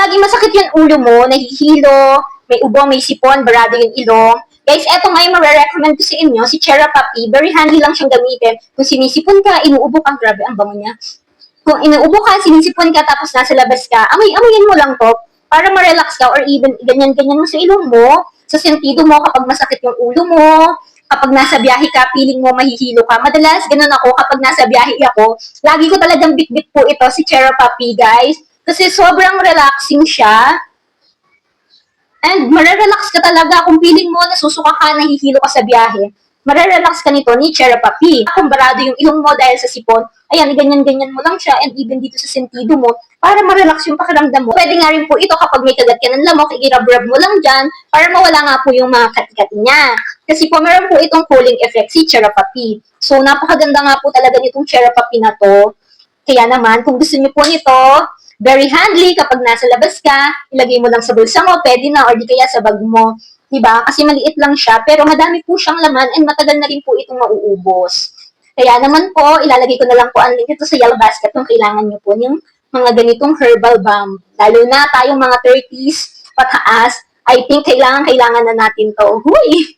lagi masakit yung ulo mo, nahihilo, may ubo, may sipon, barado yung ilong, guys, eto nga yung marirecommend ko sa inyo, si Therapuppy. Very handy lang siyang gamitin. Kung sinisipon ka, inuubo ka, grabe, ang bango niya. Kung inuubo ka, sinisipon ka, tapos nasa labas ka, amoy-amoyin mo lang to, para ma-relax ka, or even ganyan-ganyan mo sa ilong mo, sa sentido mo kapag masakit yung ulo mo, kapag nasa biyahe ka, feeling mo mahihilo ka. Madalas, ganun ako, kapag nasa biyahe ako, lagi ko talagang bit-bit po ito, si Therapuppy, guys. Kasi sobrang relaxing siya. And marerelax ka talaga kung feeling mo nasusuka ka, nahihilo ka sa biyahe. Marerelax ka nito ni Therapuppy. Kung barado yung ilong mo dahil sa sipon, ayan, ganyan-ganyan mo lang siya and even dito sa sentido mo para ma-relax yung pakiramdam mo. Pwede nga rin po ito kapag may kagat ka ng lamok, i-rub-rub mo lang dyan para mawala nga po yung mga katikati niya. Kasi po meron po itong cooling effect si Therapuppy. So napakaganda nga po talaga nitong Therapuppy na to. Kaya naman, kung gusto niyo po nito, very handy kapag nasa labas ka, ilagay mo lang sa bulsa mo, pwede na, or di kaya sa bag mo. Diba? Kasi maliit lang siya, pero madami po siyang laman and matagal na rin po itong mauubos. Kaya naman po, ilalagay ko na lang po ang link ito sa yellow basket kung kailangan niyo po yung mga ganitong herbal balm. Lalo na tayong mga 30s pataas, I think kailangan na natin to. Huy!